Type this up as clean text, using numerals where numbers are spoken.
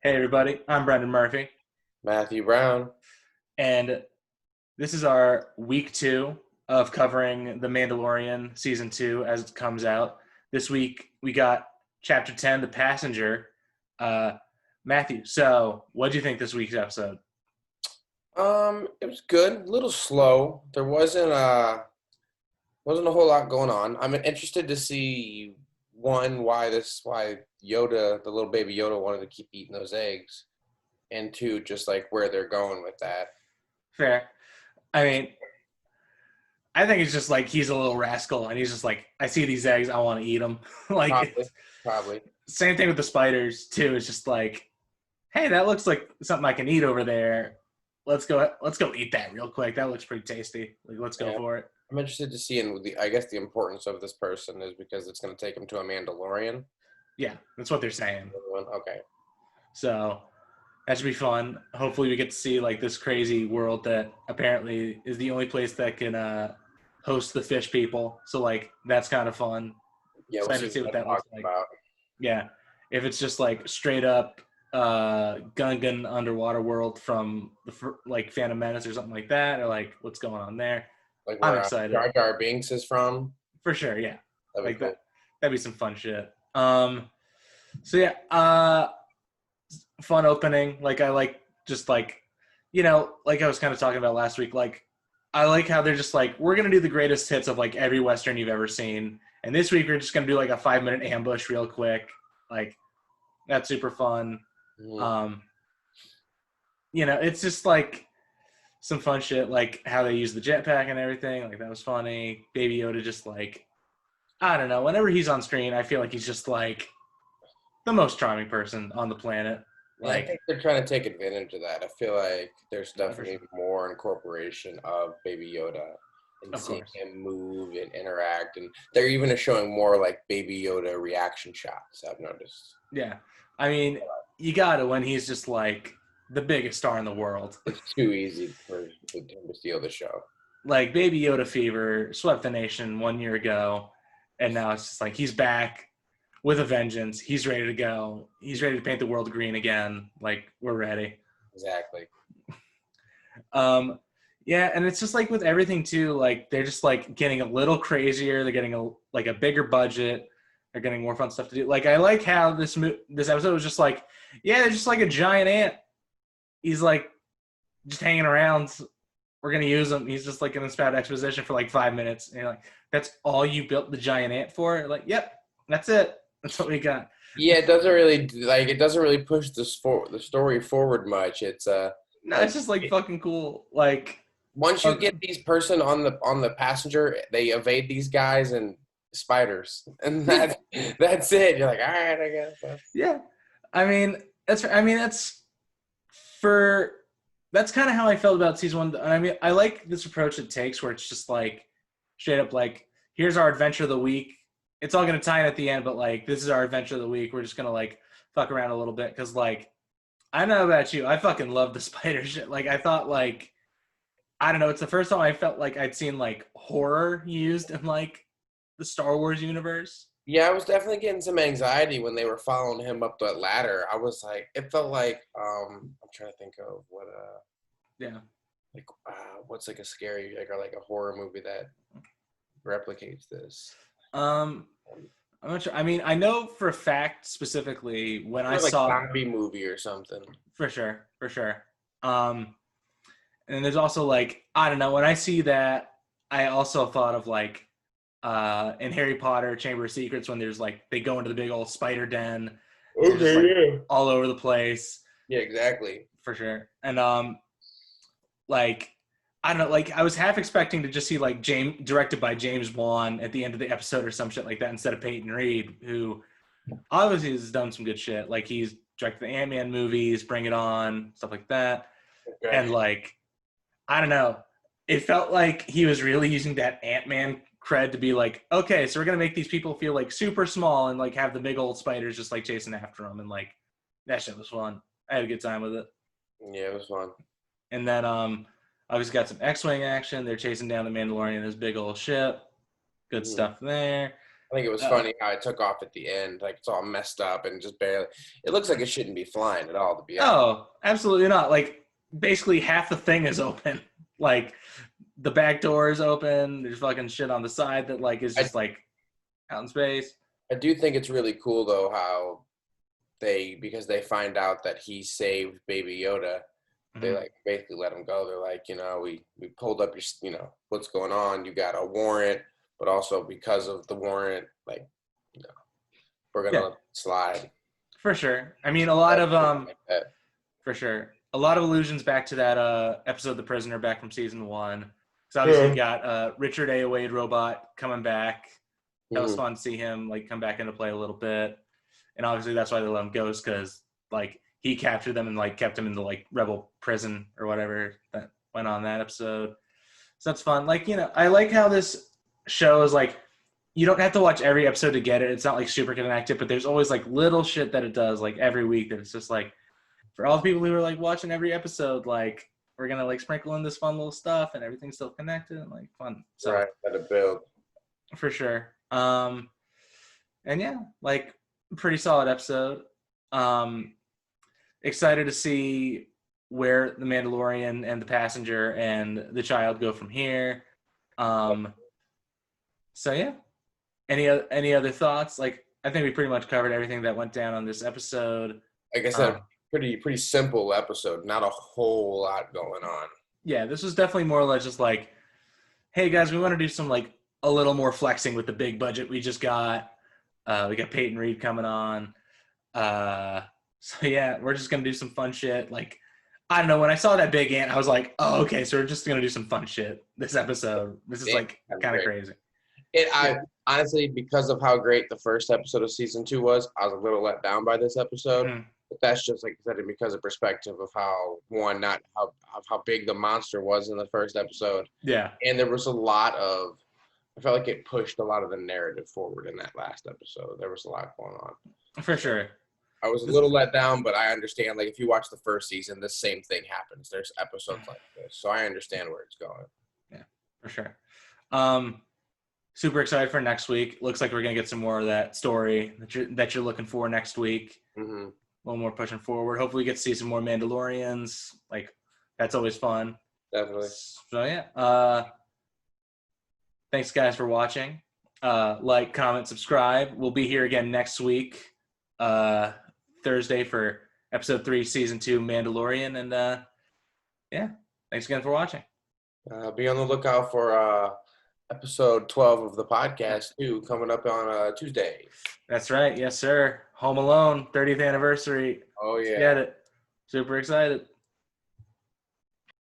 Hey everybody, I'm Brendan Murphy, Matthew Brown. and this is our week two of covering The Mandalorian season two as it comes out. This week we got chapter 10, The Passenger. Uh, Matthew, so what do you think this week's episode? It was good, a little slow. There wasn't a whole lot going on. I'm interested to see one why Yoda, the little baby Yoda, wanted to keep eating those eggs, and two, just like where they're going with that. Fair. I mean, I think it's just like he's a little rascal, and he's just like, I see these eggs, I want to eat them. like, Probably, it's, probably. same thing with the spiders too. It's just like, hey, that looks like something I can eat over there. Let's go eat that real quick. That looks pretty tasty. Like, let's go Yeah, for it. I'm interested to see, and I guess the importance of this person is because it's going to take him to a Mandalorian. Yeah, that's what they're saying. Okay. So that should be fun. Hopefully we get to see like this crazy world that apparently is the only place that can host the fish people. So like that's kind of fun. Yeah, we'll Excited see to see what what I'm that looks talking like. about. Yeah. If it's just like straight up Gungan underwater world from the like Phantom Menace or something like that, or like what's going on there. Like I'm where excited. Jar Jar Binks is from. For sure, yeah. That'd be Like cool. that'd be some fun shit. So yeah, fun opening. Like I like just like like I was kind of talking about last week, like I like how they're just like, we're gonna do the greatest hits of like every Western you've ever seen. And this week we're just gonna do like a 5 minute ambush real quick. Like that's super fun. Mhm. Um, it's just like some fun shit, like how they use the jetpack and everything. Like that was funny. Baby Yoda just like, I don't know. Whenever he's on screen, I feel like he's just like the most charming person on the planet. Yeah, I Like, think they're trying to take advantage of that. I feel like there's for definitely sure. more incorporation of Baby Yoda and Of seeing course. him move and interact, and they're even showing more like Baby Yoda reaction shots. I've noticed. Yeah. I mean, you gotta when he's just like the biggest star in the world. It's too easy for him to steal the show. Like Baby Yoda fever swept the nation 1 year ago, and now it's just like he's back with a vengeance. He's ready to go. He's ready to paint the world green again. Like we're ready. Exactly. Um, yeah, and it's just like with everything too. Like they're just like getting a little crazier. They're getting a bigger budget. They're getting more fun stuff to do. Like I like how this episode was just like, yeah, they're just like a giant ant. He's like just hanging around. We're gonna use him. He's just like gonna spout exposition for like 5 minutes. And you're like, that's all you built the giant ant for? Like, yep, that's it. That's what we got. Yeah, it doesn't really push the story forward much. It's No, it's just like fucking cool. Like, once you get um, these person on the passenger, they evade these guys and spiders, and yeah, that's it. You're like, all right, I guess. yeah. I mean that's for that's kind of how I felt about season one. I mean, I like this approach it takes where it's just like straight up like, here's our adventure of the week. It's all gonna tie in at the end, but like this is our adventure of the week. We're just gonna like fuck around a little bit because like I don't know about you, I fucking love the spider shit. Like I thought like I don't know, it's the first time I felt like I'd seen like horror used in like the Star Wars universe. Yeah, I was definitely getting some anxiety when they were following him up that ladder. I was like, it felt like I'm trying to think of Yeah. what's like a scary like or like a horror movie that replicates this. Um, I'm not sure. I mean, I know for a fact specifically when I Or like saw zombie movie or something. for sure, for sure. Um, and there's also like I don't know when I see that I also thought of like in Harry Potter Chamber of Secrets when there's like they go into the big old spider den and they're just Okay, like yeah. all over the place Yeah, exactly. for sure. And like I don't know, like I was half expecting to just see like James directed by James Wan at the end of the episode or some shit like that instead of Peyton Reed, who obviously has done some good shit. Like he's directed the Ant-Man movies, Bring It On, stuff like that. Okay. And like I don't know, it felt like he was really using that Ant-Man cred to be like, okay, so we're gonna make these people feel like super small and like have the big old spiders just like chasing after them, and like that shit was fun. I had a good time with it. Yeah, it was fun. And then obviously got some X-wing action. They're chasing down the Mandalorian in his big old ship. Good Mhm. stuff there. I think it was funny how it took off at the end. Like, it's all messed up and just barely. It looks like it shouldn't be flying at all, to be honest. Oh, absolutely not. Like, basically half the thing is open. Like, the back door is open. There's fucking shit on the side that, like, is just, like, out in space. I do think it's really cool, though, how because they find out that he saved Baby Yoda, they, like, basically let him go. They're like, we pulled up your, what's going on. You got a warrant, but also because of the warrant, like, we're going to let it slide. For sure. I mean, a lot of for sure. A lot of allusions back to that episode The Prisoner back from season 1. So obviously you got Richard A. Wade robot coming back. That was fun to see him like come back into play a little bit. And obviously that's why they let him go, is because like he captured them and like kept him in the like rebel prison or whatever that went on that episode. So that's fun. Like, I like how this show is like, you don't have to watch every episode to get it. It's not like super connected, but there's always like little shit that it does like every week that it's just like, for all the people who are like watching every episode, like we're going to like sprinkle in this fun little stuff and everything's still connected and like fun. So right, gotta build. For sure. And yeah, like pretty solid episode. Excited to see where the Mandalorian and the passenger and the child go from here. So yeah. Any other thoughts? Like, I think we pretty much covered everything that went down on this episode. Like I said, pretty simple episode. Not a whole lot going on. Yeah, this was definitely more or less just like, hey guys, we want to do some like a little more flexing with the big budget we just got. We got Peyton Reed coming on. So yeah, we're just gonna do some fun shit. Like, I don't know, when I saw that big ant, I was like, oh, okay, so we're just gonna do some fun shit this episode. This is like kind of crazy. I honestly, because of how great the first episode of season 2 was, I was a little let down by this episode. Mm-hmm. But that's just like I said, because of perspective of how big the monster was in the first episode. Yeah. And there was a lot of, I felt like it pushed a lot of the narrative forward in that last episode. There was a lot going on. For sure. I was a little let down, but I understand. Like, if you watch the first season, the same thing happens. There's episodes like this, so I understand where it's going. Yeah, for sure. Super excited for next week. Looks like we're gonna get some more of that story that you're looking for next week. Mm-hmm. A little more pushing forward. Hopefully, we get to see some more Mandalorians. Like, that's always fun. Definitely. So yeah. Thanks guys for watching. Like, comment, subscribe. We'll be here again next week, Thursday, for episode 3, season 2, Mandalorian. And yeah, thanks again for watching. Be on the lookout for episode 12 of the podcast too, coming up on Tuesday. That's right. Yes, sir. Home Alone, 30th anniversary. Oh yeah. Get it. Super excited.